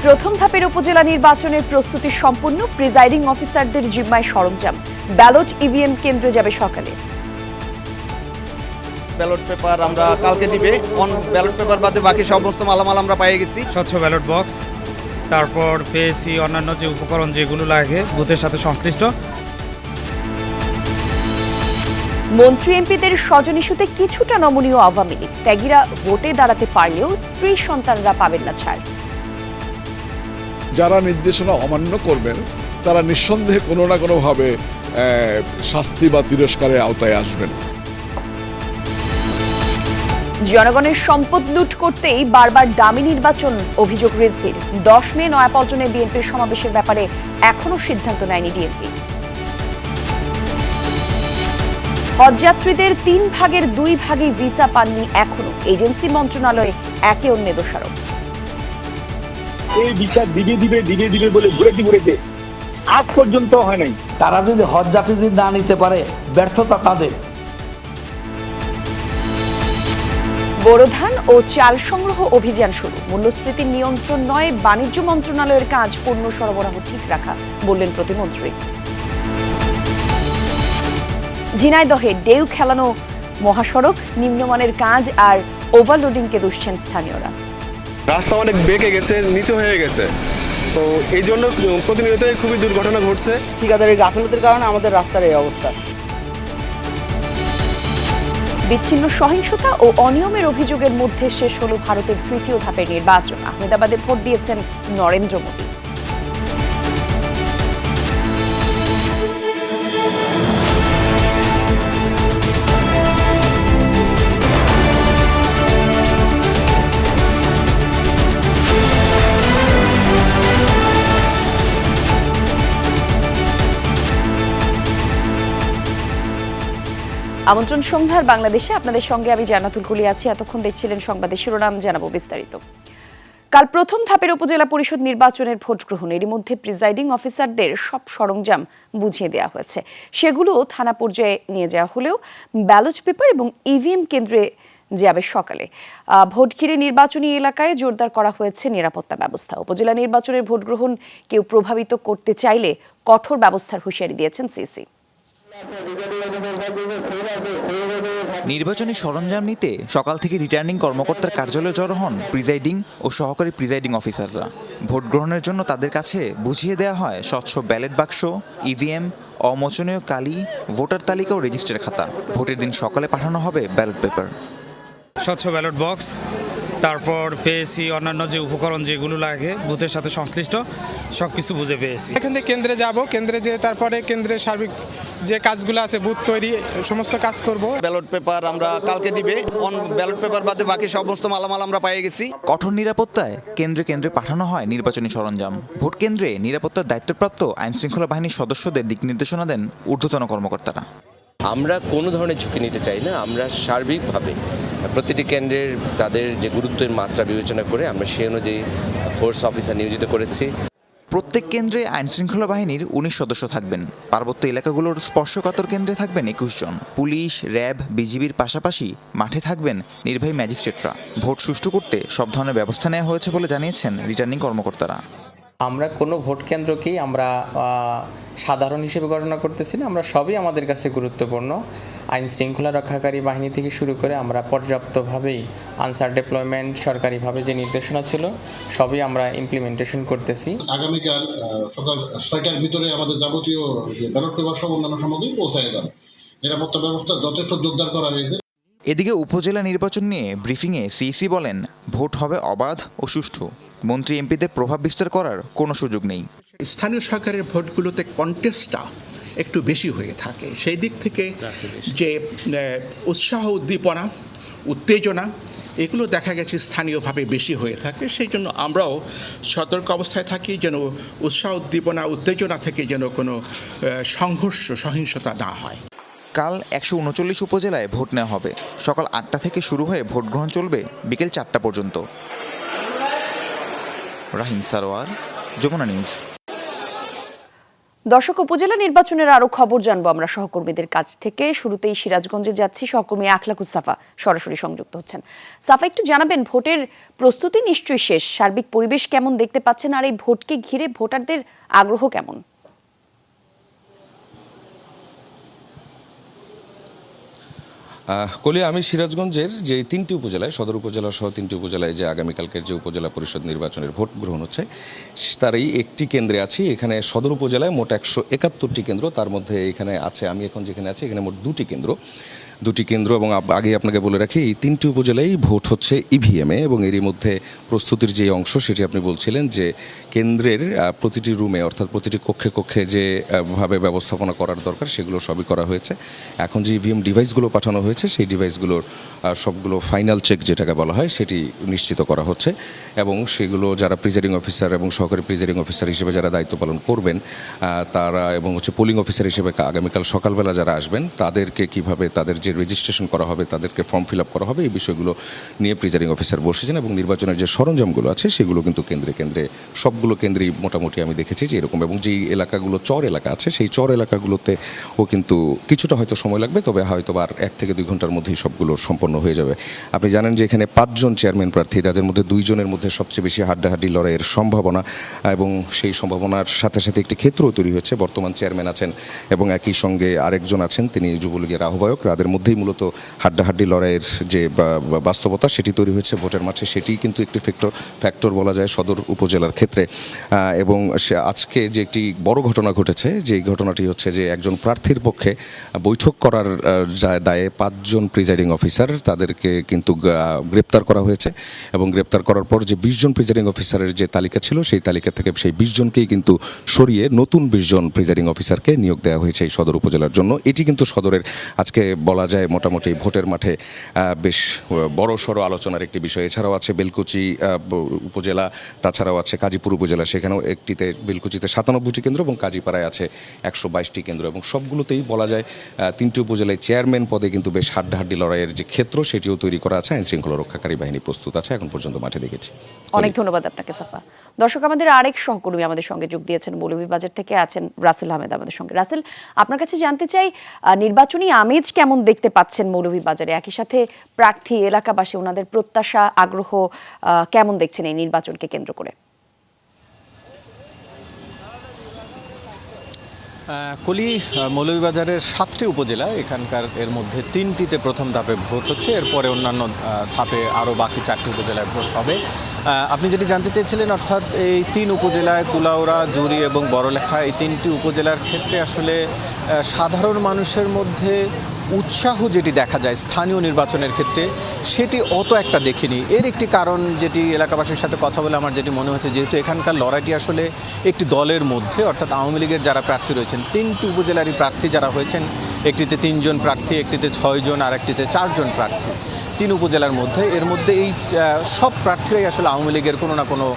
প্রথম ধাপের উপজেলা নির্বাচনের প্রস্তুতি সম্পূর্ণ, প্রিজাইডিং অফিসারদের জিম্মায় সরঞ্জাম। ব্যালট ইভিএম কেন্দ্রে যাবে সকালে। ব্যালট পেপার আমরা কালকে দিবে। ব্যালট পেপার বাদে বাকি সমস্ত মালামাল আমরা পেয়ে গেছি। স্বচ্ছ ব্যালট বক্স, তারপর পেয়েছি অন্যান্য যে উপকরণ যেগুলো লাগে বুথের সাথে সংশ্লিষ্ট। মন্ত্রী এমপিদের স্বজন ইস্যুতে কিছুটা নমনীয় আওয়ামী লীগ। ত্যাগীরা ভোটে দাঁড়াতে পারলেও স্ত্রী সন্তানরা পাবেন না ছাড়। যারা নির্দেশনা অমান্য করবেন তারা নিঃসন্দেহে কোনো না কোনোভাবে শাস্তি বা তিরস্কারের আওতায় আসবেন। জনগণের সম্পদ লুট করতেই বারবার দামি নির্বাচন, অভিযোগ রিজভির। 10 মে নয়াপল্টনে বিএনপির সমাবেশের ব্যাপারে এখনো সিদ্ধান্ত নেয়নি ডিএমপি। হজযাত্রীদের 3 ভাগের 2 ভাগে ভিসা পাননি এখনো, এজেন্সি মন্ত্রণালয়ে একে অন্যের দোষারোপ। এই বিচার দিবে বলে ঘুরেছে আজ পর্যন্ত হয় নাই। তারা যদি হজযাত্রী যদি না নিতে পারে, ব্যর্থতা তাদের। বোরো ধান ও চাল সংগ্রহ অভিযান শুরু। মূল্যস্ফীতি নিয়ন্ত্রণ নয়, বাণিজ্য মন্ত্রণালয়ের কাজ পণ্য সরবরাহ ঠিক রাখা, বললেন প্রতিমন্ত্রী। ঝিনাইদহে ডেউ খেলানো মহাসড়ক, নিম্নমানের কাজ আর ওভারলোডিংকে দুষছেন স্থানীয়রা। রাস্তা অনেক বেঁকে গেছে, নিচু হয়ে গেছে, তো এই জন্য প্রতিনিয়ত খুবই দুর্ঘটনা ঘটছে। ঠিকাদারের গাফিলতির কারণে আমাদের রাস্তার এই অবস্থা। বিচ্ছিন্ন সহিংসতা ও অনিয়মের অভিযোগের মধ্যে শেষ হল ভারতের 3য় ধাপের নির্বাচন। আহমেদাবাদে ভোট দিয়েছেন নরেন্দ্র মোদী। আমন্ত্রণ সন্ধ্যার বাংলাদেশে আপনাদের সঙ্গে আমি জান্নাতুল কুলি আছি। এতক্ষণ দেখছিলেন সংবাদের শিরোনাম, জানাবো বিস্তারিত। কাল প্রথম ধাপের উপজেলা পরিষদ নির্বাচনের ভোট গ্রহণ। এরই মধ্যে প্রিজাইডিং অফিসারদের সব সরঞ্জাম বুঝিয়ে দেওয়া হয়েছে। সেগুলো থানা পর্যায়ে নিয়ে যাওয়া হলেও ব্যালট পেপার এবং ইভিএম কেন্দ্রে যাবে সকালে। ভোট ঘিরে নির্বাচনী এলাকায় জোরদার করা হয়েছে নিরাপত্তা ব্যবস্থা। উপজেলা নির্বাচনের ভোট গ্রহণ কেউ প্রভাবিত করতে চাইলে কঠোর ব্যবস্থার হুঁশিয়ারি দিয়েছেন সিসি। নির্বাচনী সরঞ্জাম নিতে সকাল থেকে রিটার্নিং কর্মকর্তার কার্যালয়ে জড়ো হন প্রিজাইডিং ও সহকারী প্রিজাইডিং অফিসাররা। ভোট গ্রহণের জন্য তাদের কাছে বুঝিয়ে দেওয়া হয় স্বচ্ছ ব্যালট বাক্স, ইভিএম, অমোচনীয় কালি, ভোটার তালিকা ও রেজিস্টার খাতা। ভোটের দিন সকালে পাঠানো হবে ব্যালট পেপার। স্বচ্ছ ব্যালট বক্স, তারপর পেয়েছি অন্যান্য যে উপকরণ যেগুলো লাগে বুথের সাথে সংশ্লিষ্ট, সব কিছু বুঝে পেয়েছি। এখান থেকে কেন্দ্রে যাব, কেন্দ্রে যেয়ে তারপরে কেন্দ্রের সার্বিক যে কাজগুলো আছে, বুথ তৈরি, সমস্ত কাজ করব। ব্যালট পেপার আমরা কালকে দিবে। ব্যালট পেপার বাদে বাকি সমস্ত মালামাল আমরা পেয়ে গেছি। কঠোর নিরাপত্তায় কেন্দ্রে কেন্দ্রে পাঠানো হয় নির্বাচনী সরঞ্জাম। ভোট কেন্দ্রে নিরাপত্তার দায়িত্বপ্রাপ্ত আইন শৃঙ্খলা বাহিনীর সদস্যদের দিক নির্দেশনা দেন ঊর্ধ্বতন কর্মকর্তারা। আমরা কোনো ধরনের ঝুঁকি নিতে চাই না। আমরা সার্বিকভাবে প্রতিটি কেন্দ্রের তাদের যে গুরুত্বের মাত্রা বিবেচনা করে আমরা সেই অনুযায়ী ফোর্স অফিসার নিয়োজিত করেছি। প্রত্যেক কেন্দ্রে আইন শৃঙ্খলা বাহিনীর 19 সদস্য থাকবেন। পার্বত্য এলাকাগুলোর স্পর্শকাতর কেন্দ্রে থাকবেন 21 জন। পুলিশ, র্যাব, বিজিবির পাশাপাশি মাঠে থাকবেন নির্বাহী ম্যাজিস্ট্রেটরা। ভোট সুষ্ঠু করতে সব ধরনের ব্যবস্থা নেওয়া হয়েছে বলে জানিয়েছেন রিটার্নিং কর্মকর্তারা। আমরা কোনো ভোট কেন্দ্রকেই আমরা সাধারণ হিসেবে গণনা করতেছি না। আমরা সবই আমাদের কাছে গুরুত্বপূর্ণ। আইন শৃঙ্খলা রক্ষাকারী বাহিনী থেকে শুরু করে আমরা পর্যাপ্তভাবেই আনসার ডিপ্লয়মেন্ট, সরকারিভাবে যে নির্দেশনা ছিল সবই আমরা ইমপ্লিমেন্টেশন করতেছি। আগামীকাল সকাল 6টার ভিতরে আমাদের যাবতীয় ব্যালট পেপার সহ অন্যান্য সামগ্রী পৌঁছায় যাবে। নিরাপত্তা ব্যবস্থা যথেষ্ট জোরদার করা হয়েছে। এদিকে উপজেলা নির্বাচন নিয়ে ব্রিফিংয়ে সিইসি বলেন, ভোট হবে অবাধ ও সুষ্ঠু। মন্ত্রী এমপিদের প্রভাব বিস্তার করার কোনো সুযোগ নেই। স্থানীয় সরকারের ভোটগুলোতে কন্টেস্টটা একটু বেশি হয়ে থাকে। সেই দিক থেকে যে উৎসাহ, উদ্দীপনা, উত্তেজনা এগুলো দেখা গেছে স্থানীয়ভাবে বেশি হয়ে থাকে। সেই জন্য আমরাও সতর্ক অবস্থায় থাকি যেন উৎসাহ, উদ্দীপনা, উত্তেজনা থেকে যেন কোনো সংঘর্ষ, সহিংসতা না হয়। কাল 139 উপজেলায় ভোট নেওয়া হবে। সকাল 8টা থেকে শুরু হয়ে ভোট গ্রহণ চলবে বিকেল 4টা পর্যন্ত। রাহিম সারোয়ার, যমুনা নিউজ। দর্শক, উপজেলা নির্বাচনের আরো খবর জানবো আমরা সহকর্মীদের কাছ থেকে। শুরুতেই সিরাজগঞ্জে যাচ্ছি, সহকর্মী আখলাকুস সাফা সরাসরি সংযুক্ত হচ্ছেন। সাফা, একটু জানাবেন, ভোটের প্রস্তুতি নিশ্চয়ই শেষ, সার্বিক পরিবেশ কেমন দেখতে পাচ্ছেন, আর এই ভোটকে ঘিরে ভোটারদের আগ্রহ কেমন? কলি, আমি সিরাজগঞ্জের যে 3টি উপজেলায়, সদর উপজেলা সহ 3টি উপজেলায় যে আগামীকালকের যে উপজেলা পরিষদ নির্বাচনের ভোট গ্রহণ হচ্ছে, তারই একটি কেন্দ্রে আছি। এখানে সদর উপজেলায় মোট 171টি কেন্দ্র, তার মধ্যে এখানে আছে, আমি এখন যেখানে আছি এখানে মোট দুটি কেন্দ্র এবং আগে আপনাকে বলে রাখি, এই 3টি উপজেলায় ভোট হচ্ছে ইভিএমে এবং এরই মধ্যে প্রস্তুতির যে অংশ সেটি আপনি বলছিলেন যে কেন্দ্রের প্রতিটি রুমে অর্থাৎ প্রতিটি কক্ষে কক্ষে যে ভাবে ব্যবস্থাপনা করার দরকার সেগুলো সবই করা হয়েছে। এখন যে ইভিএম ডিভাইসগুলো পাঠানো হয়েছে সেই ডিভাইসগুলোর সবগুলো ফাইনাল চেক যেটাকে বলা হয় সেটি নিশ্চিত করা হচ্ছে এবং সেগুলো যারা প্রিজাইডিং অফিসার এবং সহকারী প্রিজাইডিং অফিসার হিসেবে যারা দায়িত্ব পালন করবেন তারা এবং পোলিং অফিসার হিসেবে আগামীকাল সকালবেলা যারা আসবেন তাদেরকে কিভাবে তাদের যে রেজিস্ট্রেশন করা হবে, তাদেরকে ফর্ম ফিল আপ করা হবে, এই বিষয়গুলো নিয়ে প্রিজাইডিং অফিসার বসেছেন এবং নির্বাচনের যে সরঞ্জামগুলো আছে সেগুলো কিন্তু কেন্দ্রে সবগুলো কেন্দ্রেই মোটামুটি আমি দেখেছি যে এরকম। এবং যেই এলাকাগুলো চর এলাকা আছে সেই চর এলাকাগুলোতেও কিন্তু কিছুটা হয়তো সময় লাগবে, তবে হয়তো আর 1 থেকে 2 ঘন্টার মধ্যেই সবগুলো সম্পন্ন হয়ে যাবে। আপনি জানেন যে এখানে 5 জন চেয়ারম্যান প্রার্থী, তাদের মধ্যে 2 জনের মধ্যে সবচেয়ে বেশি হাড্ডাহাড্ডি লড়াইয়ের সম্ভাবনা এবং সেই সম্ভাবনার সাথে সাথে একটি ক্ষেত্রও তৈরি হচ্ছে। বর্তমান চেয়ারম্যান আছেন এবং একই সঙ্গে আরেকজন আছেন, তিনি যুবলীগের আহ্বায়ক। তাদের মধ্যেই মূলত হাড্ডাহাড্ডি লড়াইয়ের যে বাস্তবতা সেটি তৈরি হয়েছে ভোটের মাঠে, সেটি কিন্তু একটি ফ্যাক্টর বলা যায় সদর উপজেলার ক্ষেত্রে। এবং আজকে যে একটি বড় ঘটনা ঘটেছে, যে ঘটনাটি হচ্ছে যে একজন প্রার্থীর পক্ষে বৈঠক করার দায়ে 5 জন প্রিজাইডিং অফিসার তাদেরকে কিন্তু গ্রেপ্তার করা হয়েছে এবং গ্রেপ্তার করার পর যে 20 জন প্রিজাইডিং অফিসারের যে তালিকা ছিল সেই তালিকা থেকে সেই 20 জনকেই কিন্তু সরিয়ে নতুন 20 জন প্রিজাইডিং অফিসারকে নিয়োগ দেওয়া হয়েছে এই সদর উপজেলার জন্য। এটি কিন্তু সদরের আজকে বলা যায় মোটামুটি ভোটের মাঠে বেশ বড় সড়ো আলোচনার একটি বিষয়। এছাড়াও আছে বেলকুচি উপজেলা, তাছাড়াও আছে কাজীপুর উপজেলা, সেখানেও একটিতে বেলকুচিতে 97টি কেন্দ্র এবং কাজীপাড়ায় আছে 122টি কেন্দ্র এবং সবগুলোতেই বলা যায় 3টি উপজেলায় চেয়ারম্যান পদে কিন্তু বেশ হাড্ডাহাড্ডি লড়াইয়ের যে ক্ষেত্র সেটিও তৈরি করা আছে। আইন শৃঙ্খলা রক্ষাকারী বাহিনী প্রস্তুত আছে, এখন পর্যন্ত মাঠে দেখেছি। অনেক ধন্যবাদ আপনাকে সাফা। দর্শক, আমাদের আরেক সহকর্মী আমাদের সঙ্গে যোগ দিয়েছেন, মৌলভীবাজার থেকে আছেন রাসেল আহমেদ আমাদের সঙ্গে। রাসেল, আপনার কাছে জানতে চাই, নির্বাচনী আমেজ কেমন দেখতে পাচ্ছেন মৌলভীবাজারে? একই সাথে প্রার্থী, এলাকাবাসী, ওনাদের প্রত্যাশা, আগ্রহ কেমন দেখছেন এই নির্বাচনকে কেন্দ্র করে? কলি, মৌলভীবাজারের 7টি উপজেলা, এখানকার এর মধ্যে 3টিতে প্রথম ধাপে ভোট হচ্ছে, এরপরে অন্যান্য ধাপে আরও বাকি 4টি উপজেলায় ভোট হবে। আপনি যেটি জানতে চেয়েছিলেন, অর্থাৎ এই 3 উপজেলায় কুলাউড়া, জুরি এবং বড়লেখা, এই 3টি উপজেলার ক্ষেত্রে আসলে সাধারণ মানুষের মধ্যে উৎসাহ যেটি দেখা যায় স্থানীয় নির্বাচনের ক্ষেত্রে সেটি অত একটা দেখিনি। এর একটি কারণ যেটি এলাকাবাসীর সাথে কথা বলে আমার যেটি মনে হচ্ছে, যেহেতু এখানকার লড়াইটি আসলে একটি দলের মধ্যে, অর্থাৎ আওয়ামী লীগের যারা প্রার্থী রয়েছেন, 3টি উপজেলারই প্রার্থী যারা হয়েছেন, একটিতে 3 জন প্রার্থী, একটিতে 6 জন, আর একটিতে 4 জন প্রার্থী, 3 উপজেলার মধ্যে। এর মধ্যে এই সব প্রার্থীরাই আসলে আওয়ামী লীগের কোনো না কোনো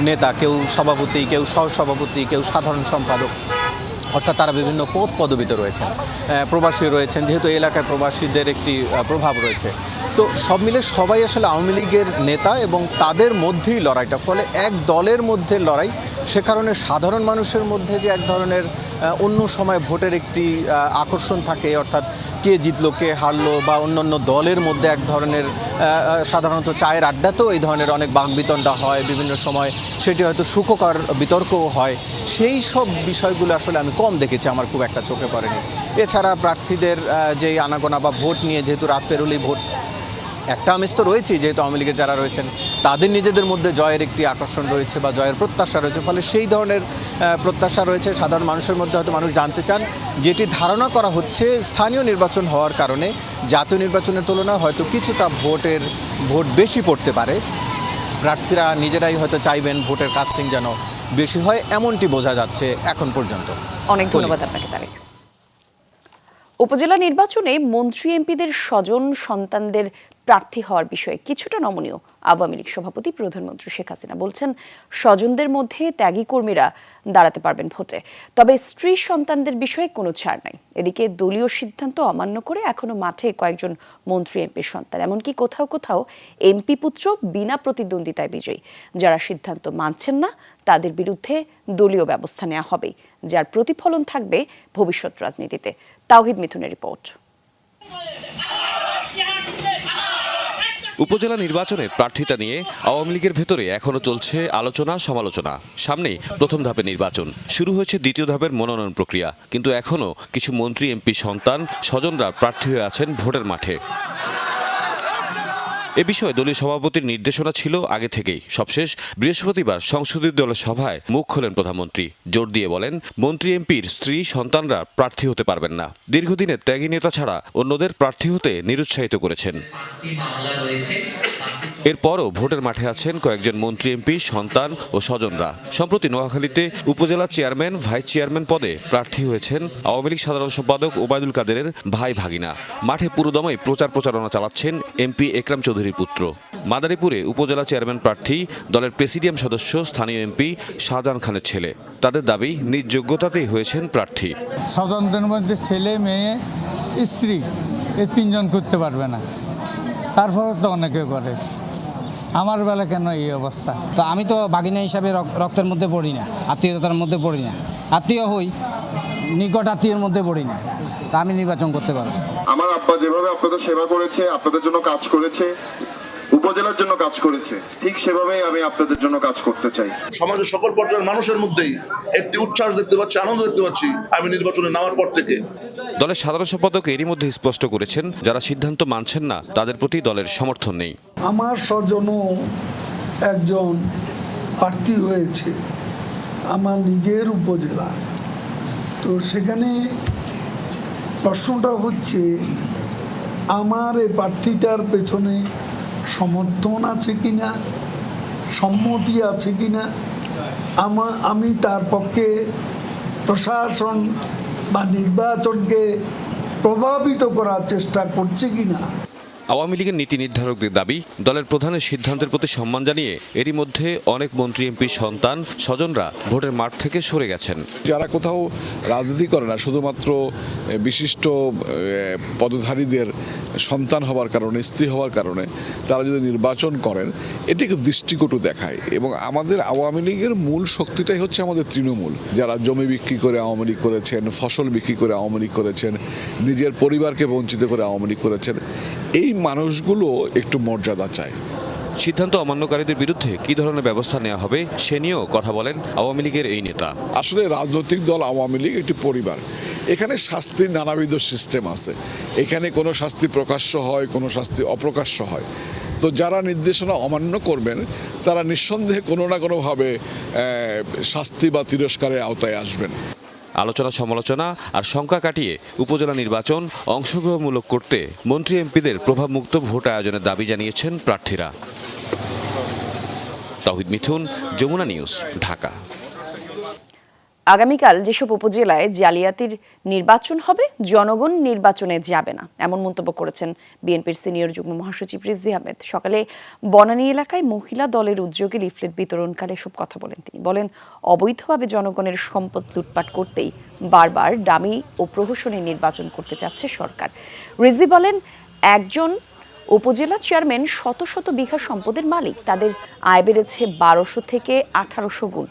নেতা, কেউ সভাপতি, কেউ সহসভাপতি, কেউ সাধারণ সম্পাদক, অর্থাৎ তারা বিভিন্ন পদ পদবিতে রয়েছেন, প্রবাসী রয়েছেন, যেহেতু এলাকায় প্রবাসীদের একটি প্রভাব রয়েছে। তো সব মিলে সবাই আসলে আওয়ামী লীগের নেতা এবং তাদের মধ্যেই লড়াইটা, ফলে এক দলের মধ্যে লড়াই। সে কারণে সাধারণ মানুষের মধ্যে যে এক ধরনের অন্য সময় ভোটের একটি আকর্ষণ থাকে, অর্থাৎ কে জিতলো, কে হারলো, বা অন্যান্য দলের মধ্যে এক ধরনের সাধারণত চায়ের আড্ডাতেও এই ধরনের অনেক বাকবিতণ্ডা হয়, বিভিন্ন সময় সেটি হয়তো সুখকর বিতর্কও হয়। সেই সব বিষয়গুলো আসলে আমি কম দেখেছি, আমার খুব একটা চোখে পড়েনি। এছাড়া প্রার্থীদের যেই আনাগোনা বা ভোট নিয়ে, যেহেতু রাত পেরোলেই ভোট, একটা আমেজ তো রয়েছেই, যেহেতু আওয়ামী লীগের যারা রয়েছেন তাদের নিজেদের মধ্যে জয়ের একটি আকর্ষণ রয়েছে বা জয়ের প্রত্যাশা রয়েছে, ফলে সেই ধরনের প্রত্যাশা রয়েছে সাধারণ মানুষের মধ্যে। হয়তো মানুষ জানতে চান, যেটি ধারণা করা হচ্ছে স্থানীয় নির্বাচন হওয়ার কারণে জাতীয় নির্বাচনের তুলনায় হয়তো কিছুটা ভোট বেশি পড়তে পারে, প্রার্থীরা নিজেরাই হয়তো চাইবেন ভোটের কাস্টিং যেন বেশি হয়, এমনটি বোঝা যাচ্ছে এখন পর্যন্ত। অনেক ধন্যবাদ আপনাকে তারেক। উপজেলা নির্বাচনে মন্ত্রী এমপিদের স্বজন সন্তানদের প্রার্থী হওয়ার বিষয়ে কিছুটা নমনীয় আওয়ামী লীগ সভাপতি প্রধানমন্ত্রী শেখ হাসিনা। বলছেন, স্বজনদের মধ্যে ত্যাগী কর্মীরা দাঁড়াতে পারবেন ভোটে, তবে স্ত্রী সন্তানদের বিষয়ে কোনো ছাড় নাই। এদিকে দলীয় সিদ্ধান্ত অমান্য করে এখনো মাঠে কয়েকজন মন্ত্রী এমপির সন্তান, এমনকি কোথাও কোথাও এমপি পুত্র বিনা প্রতিদ্বন্দ্বিতায় বিজয়ী। যারা সিদ্ধান্ত মানছেন না তাদের বিরুদ্ধে দলীয় ব্যবস্থা নেওয়া হবে, যার প্রতিফলন থাকবে ভবিষ্যৎ রাজনীতিতে। তাওহিদ মিথুনের রিপোর্ট। উপজেলা নির্বাচনের প্রার্থিতা নিয়ে আওয়ামী লীগের ভেতরে এখনো চলছে আলোচনা সমালোচনা। সামনেই প্রথম ধাপের নির্বাচন, শুরু হয়েছে দ্বিতীয় ধাপের মনোনয়ন প্রক্রিয়া, কিন্তু এখনো কিছু মন্ত্রী এমপি সন্তান স্বজনরা প্রার্থী হয়ে আছেন ভোটের মাঠে। এ বিষয়ে দলীয় সভাপতির নির্দেশনা ছিল আগে থেকেই। সবশেষ বৃহস্পতিবার সংসদীয় দলের সভায় মুখ খোলেন প্রধানমন্ত্রী। জোর দিয়ে বলেন, মন্ত্রী এমপির স্ত্রী সন্তানরা প্রার্থী হতে পারবেন না। দীর্ঘদিনের ত্যাগী নেতা ছাড়া অন্যদের প্রার্থী হতে নিরুৎসাহিত করেছেন। এরপরও ভোটের মাঠে আছেন কয়েকজন মন্ত্রী এমপি সন্তান ও স্বজনরা। সম্প্রতি নোয়াখালীতে উপজেলা চেয়ারম্যান ভাইস চেয়ারম্যান পদে প্রার্থী হয়েছেন আওয়ামী লীগ সাধারণ সম্পাদক ওবায়দুল কাদেরের ভাই ভাগিনা। মাঠে পুরোদমে প্রচারণা চালাচ্ছেন এমপি একরাম চৌধুরীর পুত্র। মাদারীপুরে উপজেলা চেয়ারম্যান প্রার্থী দলের প্রেসিডিয়াম সদস্য স্থানীয় এমপি শাহজাহান খানের ছেলে। তাদের দাবি, নিজ যোগ্যতাতেই হয়েছেন প্রার্থী। স্বজনদের মধ্যে ছেলে মেয়ে স্ত্রী এই তিনজন করতে পারবে না, তারপরে তো অনেকে করে। আমার বেলা কেন এই অবস্থা? তো আমি তো বাগিনা হিসাবে রক্তের মধ্যে পড়ি না, আত্মীয়তার মধ্যে পড়ি না। আত্মীয় হই, নিকট আত্মীয়ের মধ্যে পড়ি না, তা আমি নির্বাচন করতে পারবো। আমার আব্বা যেভাবে আপনাদের সেবা করেছে, আপনাদের জন্য কাজ করেছে, উপজেলার জন্য কাজ করেছে, ঠিক সেভাবেই আমি আপনাদের জন্য কাজ করতে চাই। সমাজের সকল পর্যায়ের মানুষের মধ্যেই একটি উচ্ছ্বাস দেখতে পাচ্ছি, আনন্দ দেখতে পাচ্ছি আমি নির্বাচনে নামার পর থেকে। দলের সাধারণ সম্পাদক এরই মধ্যে স্পষ্ট করেছেন, যারা সিদ্ধান্ত মানছেন না তাদের প্রতি দলের সমর্থন নেই। আমার স্বজনও একজন প্রার্থী হয়েছে আমার নিজের উপজেলা, তো সেখানে প্রশ্নটা হচ্ছে আমার এই প্রার্থীটার পেছনে সমর্থন আছে কিনা, সম্মতি আছে কিনা, আমি তার পক্ষে প্রশাসন বা নির্বাচনকে প্রভাবিত করার চেষ্টা করছি কিনা। আওয়ামী লীগের নীতি নির্ধারকদের দাবি, দলের প্রধানের সিদ্ধান্তের প্রতি সম্মান জানিয়ে এরই মধ্যে অনেক মন্ত্রী এমপি সন্তান স্বজনরা ভোটের মাঠ থেকে সরে গেছেন। যারা কোথাও রাজনীতি করে না, শুধুমাত্র বিশিষ্ট পদধারীদের সন্তান হওয়ার কারণে, স্ত্রী হওয়ার কারণে তারা যদি নির্বাচন করেন, এটিকে দৃষ্টিকটু দেখায়। এবং আমাদের আওয়ামী লীগের মূল শক্তিটাই হচ্ছে আমাদের তৃণমূল, যারা জমি বিক্রি করে আওয়ামী লীগ করেছেন, ফসল বিক্রি করে আওয়ামী লীগ করেছেন, নিজের পরিবারকে বঞ্চিত করে আওয়ামী লীগ করেছেন। এই মানুষগুলো একটু মর্যাদা চায়। সিদ্ধান্ত অমান্যকারীদের বিরুদ্ধে কি ধরনের ব্যবস্থা নেওয়া হবে সে নিয়েও কথা বলেন আওয়ামী লীগের এই নেতা। আসলে রাজনৈতিক দল আওয়ামী লীগ একটি পরিবার, এখানে শাস্তির নানাবিধ সিস্টেম আছে। এখানে কোনো শাস্তি প্রকাশ্য হয়, কোনো শাস্তি অপ্রকাশ্য হয়। তো যারা নির্দেশনা অমান্য করবেন তারা নিঃসন্দেহে কোনো না কোনোভাবে শাস্তি বা তিরস্কারের আওতায় আসবেন। আলোচনা সমালোচনা আর শঙ্কা কাটিয়ে উপজেলা নির্বাচন অংশগ্রহণমূলক করতে মন্ত্রী এমপিদের প্রভাবমুক্ত ভোট আয়োজনের দাবি জানিয়েছেন প্রার্থীরা। তাওহিদ মিথুন, যমুনা নিউজ, ঢাকা। আগামীকাল যেসব উপজেলায় জালিয়াতির নির্বাচন হবে, জনগণ নির্বাচনে যাবে না, এমন মন্তব্য করেছেন বিএনপির সিনিয়র যুগ্ম মহাসচিব রিজভী আহমেদ। সকালে বনানী এলাকায় মহিলা দলের উদ্যোগে লিফলেট বিতরণকালে এসব কথা বলেন তিনি। বলেন, অবৈধভাবে জনগণের সম্পদ লুটপাট করতেই বারবার ডামি ও প্রহসনের নির্বাচন করতে চাচ্ছে সরকার। রিজভী বলেন, একজন উপজেলা চেয়ারম্যান শত শত বিঘা সম্পদের মালিক, তাদের আয় বেড়েছে 1200 থেকে 1800 গুণ।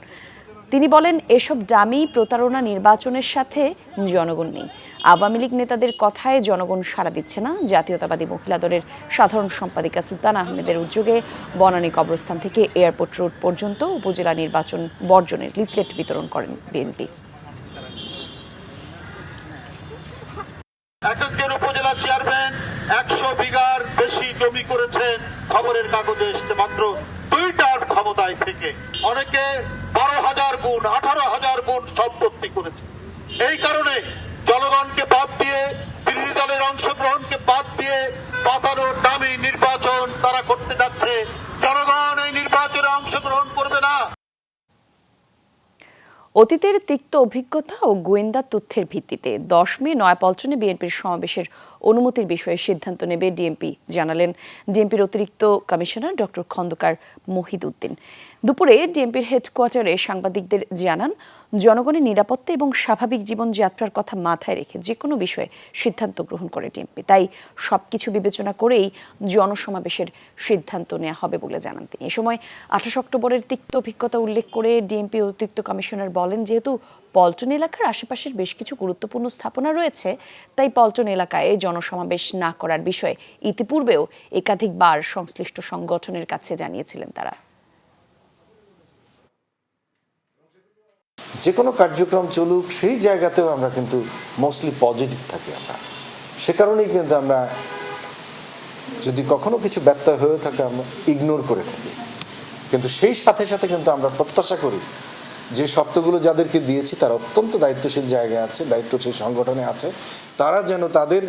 তিনি বলেন, এসব ডামি প্রতারণা নির্বাচনের সাথে জনগণ নেই। আওয়ামী লীগ নেতাদের কথায় জনগণ সাড়া দিচ্ছে না। জাতীয়তাবাদী মহিলা দলের সাধারণ সম্পাদিকা সুলতান আহমেদের উদ্যোগে বনানী কবরস্থান থেকে এয়ারপোর্ট রোড পর্যন্ত উপজেলা নির্বাচন বর্জনের লিফলেট বিতরণ করেন বিএনপি। একজন উপজেলা চেয়ারম্যান 100 বিঘার বেশি জমি করেছেন, খবরের কাগজে এসেছে মাত্র 2টার ক্ষমতায় থেকে। অনেকে 12,000 গুণ, 18,000 গুণ সম্পত্তি করেছে। এই কারণে জনগণকে বাদ দিয়ে, বিরোধী দলের অংশগ্রহণকে বাদ দিয়ে পাতানো দামি নির্বাচন তারা করতে যাচ্ছে। জনগণ এই নির্বাচনে অংশগ্রহণ করবে না। অতীতের তিক্ত অভিজ্ঞতা ও গোয়েন্দা তথ্যের ভিত্তিতে 10 মে নয়াপল্টনে বিএনপির সমাবেশের অনুমতির বিষয়ে সিদ্ধান্ত নেবে ডিএমপি, জানালেন ডিএমপির অতিরিক্ত কমিশনার ডক্টর খন্দকার মহিদউদ্দিন। দুপুরে ডিএমপির হেডকোয়ার্টারে সাংবাদিকদের জানান, জনগণের নিরাপত্তা এবং স্বাভাবিক জীবনযাত্রার কথা মাথায় রেখে যে কোনো বিষয়ে সিদ্ধান্ত গ্রহণ করে ডিএমপি। তাই সবকিছু বিবেচনা করেই জনসমাবেশের সিদ্ধান্ত নেওয়া হবে বলে জানান তিনি। এ সময় 28 অক্টোবরের তিক্ত অভিজ্ঞতা উল্লেখ করে ডিএমপি অতিরিক্ত কমিশনার বলেন, যেহেতু পল্টন এলাকার আশেপাশের বেশ কিছু গুরুত্বপূর্ণ স্থাপনা রয়েছে, তাই পল্টন এলাকায় জনসমাবেশ না করার বিষয়ে ইতিপূর্বেও একাধিকবার সংশ্লিষ্ট সংগঠনের কাছে জানিয়েছিলেন তারা। যে কোনো কার্যক্রম চলুক সেই জায়গাতেও আমরা কিন্তু মোস্টলি পজিটিভ থাকি। আমরা সে কারণেই কিন্তু আমরা যদি কখনো কিছু ব্যত্যয় হয়ে থাকে আমরা ইগনোর করে থাকি, কিন্তু সেই সাথে সাথে কিন্তু আমরা প্রত্যাশা করি যে শর্তগুলো যাদেরকে দিয়েছি তারা অত্যন্ত দায়িত্বশীল জায়গায় আছে, দায়িত্বশীল সংগঠনে আছে, তারা যেন তাদের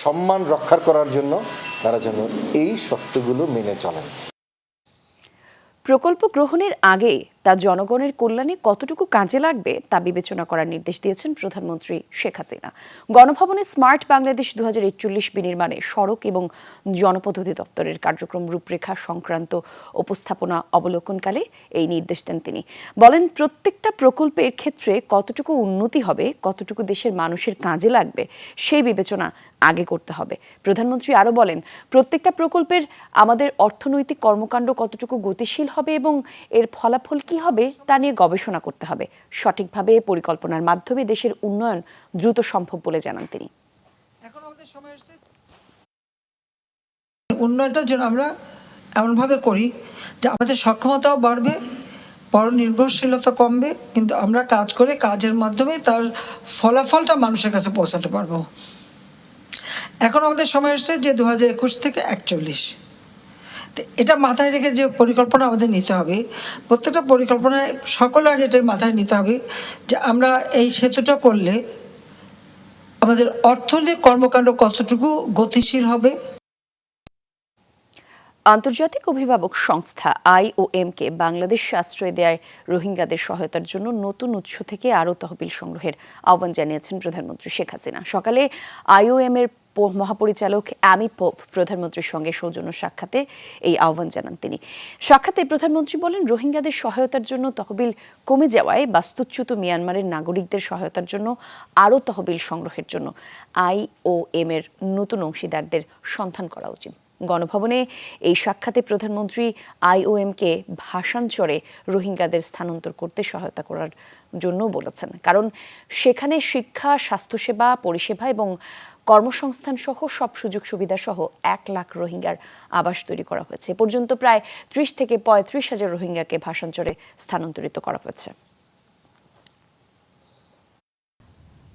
সম্মান রক্ষা করার জন্য তারা যেন এই শর্তগুলো মেনে চলেন। প্রকল্প গ্রহণের আগে তা জনগণের কল্যাণে কতটুকু কাজে লাগবে তা বিবেচনা করার নির্দেশ দিয়েছেন প্রধানমন্ত্রী শেখ হাসিনা। গণভবনে স্মার্ট বাংলাদেশ 2041 বিনির্মাণে সড়ক এবং জনপথ অধিদপ্তরের কার্যক্রম রূপরেখা সংক্রান্ত উপস্থাপনা অবলোকনকালে এই নির্দেশ দেন তিনি। বলেন, প্রত্যেকটা প্রকল্পের ক্ষেত্রে কতটুকু উন্নতি হবে, কতটুকু দেশের মানুষের কাজে লাগবে সেই বিবেচনা আগে করতে হবে। প্রধানমন্ত্রী আরও বলেন, প্রত্যেকটা প্রকল্পের আমাদের অর্থনৈতিক কর্মকাণ্ড কতটুকু গতিশীল হবে এবং এর ফলাফল কি হবে তা নিয়ে গবেষণা করতে হবে। সঠিকভাবে পরিকল্পনার মাধ্যমে দেশের উন্নয়ন দ্রুত সম্ভব বলে জানান তিনি। এখন আমাদের সময় এসেছে উন্নয়নটা যেন আমরা এমনভাবে করি যে আমাদের সক্ষমতাও বাড়বে, পরনির্ভরশীলতা কমবে, কিন্তু আমরা কাজ করে কাজের মাধ্যমে তার ফলাফলটা মানুষের কাছে পৌঁছাতে পারবো। এখন আমাদের সময় এসেছে যে 2021 থেকে 41, এটা মাথায় রেখে যে পরিকল্পনা আমাদের নিতে হবে, প্রত্যেকটা পরিকল্পনায় সকলের আগে এটাই মাথায় নিতে হবে যে আমরা এই সেতুটা করলে আমাদের অর্থনৈতিক কর্মকাণ্ড কতটুকু গতিশীল হবে। আন্তর্জাতিক অভিভাবক সংস্থা IOM-কে বাংলাদেশে আশ্রয় দেয় রোহিঙ্গাদের সহায়তার জন্য নতুন উৎস থেকে আরও তহবিল সংগ্রহের আহ্বান জানিয়েছেন প্রধানমন্ত্রী শেখ হাসিনা। সকালে IOM-এর মহাপরিচালক অ্যামি পোপ প্রধানমন্ত্রীর সঙ্গে সৌজন্য সাক্ষাতে এই আহ্বান জানান তিনি। সাক্ষাতে প্রধানমন্ত্রী বলেন, রোহিঙ্গাদের সহায়তার জন্য তহবিল কমে যাওয়ায় বাস্তুচ্যুত মিয়ানমারের নাগরিকদের সহায়তার জন্য আরও তহবিল সংগ্রহের জন্য IOM-এর নতুন অংশীদারদের সন্ধান করা উচিত। গণভবনে এই সাক্ষাতে প্রধানমন্ত্রী IOM-কে ভাষান্তরে রোহিঙ্গাদের স্থানান্তর করতে সহায়তা করার জন্য বলেছেন, কারণ সেখানে শিক্ষা, স্বাস্থ্যসেবা, পরিষেবা এবং কর্মসংস্থান সহ সব সুযোগ সুবিধা সহ 1 লাখ রোহিঙ্গার আবাস তৈরি করা হয়েছে। এ পর্যন্ত প্রায় 30 থেকে 35 হাজার রোহিঙ্গাকে ভাষান্তরে স্থানান্তরিত করা হয়েছে।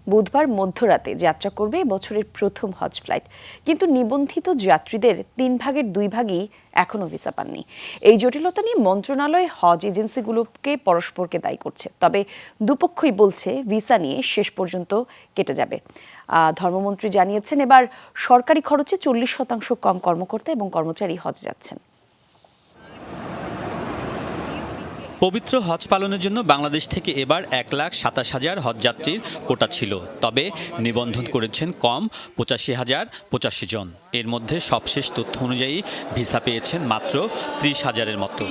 বুধবার মধ্যরাতে যাত্রা করবে বছরের প্রথম হজ ফ্লাইট, কিন্তু নিবন্ধিত যাত্রীদের 3 ভাগের 2 ভাগই এখনও ভিসা পাননি। এই জটিলতা নিয়ে মন্ত্রণালয় হজ এজেন্সিগুলোকে পরস্পরকে দায়ী করছে, তবে দুপক্ষই বলছে ভিসা নিয়ে শেষ পর্যন্ত কেটে যাবে। ধর্মমন্ত্রী জানিয়েছেন, এবার সরকারি খরচে 40% কম কর্মকর্তা এবং কর্মচারী হজ যাচ্ছেন। পবিত্র হজ পালনের জন্য বাংলাদেশ থেকে এবার 1,27,000 হজযাত্রীর কোটা ছিল, তবে নিবন্ধন করেছেন কম 85,085 জন। এর মধ্যে সবশেষ তথ্য অনুযায়ী ভিসা পেয়েছেন মাত্র 30,000-এর মতো।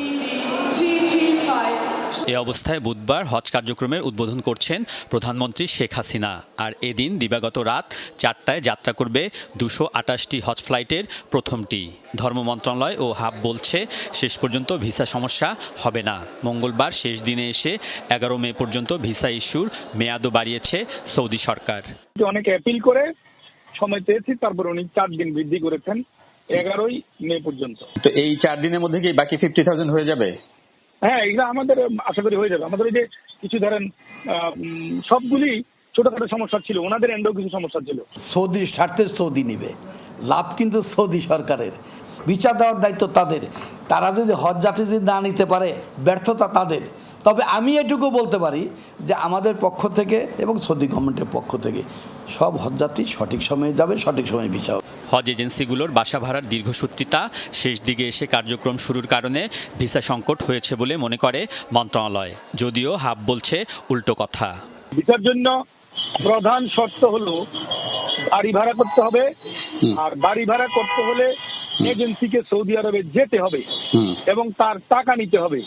এ অবস্থায় বুধবার হজ কার্যক্রমের উদ্বোধন করছেন প্রধানমন্ত্রী শেখ হাসিনা। আর এদিন দিবাগত রাত 4টায় যাত্রা করবে 228টি হজ ফ্লাইটের প্রথমটি। ধর্ম মন্ত্রণালয় ও হাব বলছে শেষ পর্যন্ত ভিসা সমস্যা হবে না। মঙ্গলবার শেষ দিনে এসে 11 মে পর্যন্ত ভিসা ইস্যুর মেয়াদও বাড়িয়েছে সৌদি সরকার। অনেকে অ্যাপিল করে সময় পেয়েছি, তারপর উনি 4 দিন বৃদ্ধি করেছেন 11 মে পর্যন্ত। তো এই 4 দিনের মধ্যে কি বাকি 50,000 হয়ে যাবে? হ্যাঁ, এগুলো আমাদের আশা করি হয়ে যাবে। আমাদের ওই যে কিছু ধরেন সবগুলি ছোটখাটো সমস্যা ছিল, ওনাদের এন্ডেও কিছু সমস্যা ছিল। সৌদির স্বার্থে সৌদি নিবে, লাভ কিন্তু সৌদি সরকারের। বিচার দেওয়ার দায়িত্ব তাদের। তারা যদি হজ যাত্রী যদি না নিতে পারে, ব্যর্থতা তাদের। তবে আমি এটুকু বলতে পারি যে আমাদের পক্ষ থেকে এবং সৌদি গভর্নমেন্টের পক্ষ থেকে সব হজযাত্রী সঠিক সময়ে যাবে, সঠিক সময়ে ভিসা। হজ এজেন্সিগুলোর বাসা ভাড়ার দীর্ঘসূত্রিতা শেষ দিকে এসে কার্যক্রম শুরুর কারণে ভিসা সংকট হয়েছে বলে মনে করে মন্ত্রণালয়, যদিও হাব বলছে উল্টো কথা। ভিসার জন্য প্রধান শর্ত হলো বাড়ি ভাড়া করতে হবে, আর বাড়ি ভাড়া করতে হলে এজেন্সিকে সৌদি আরবে যেতে হবে এবং তার টাকা নিতে হবে।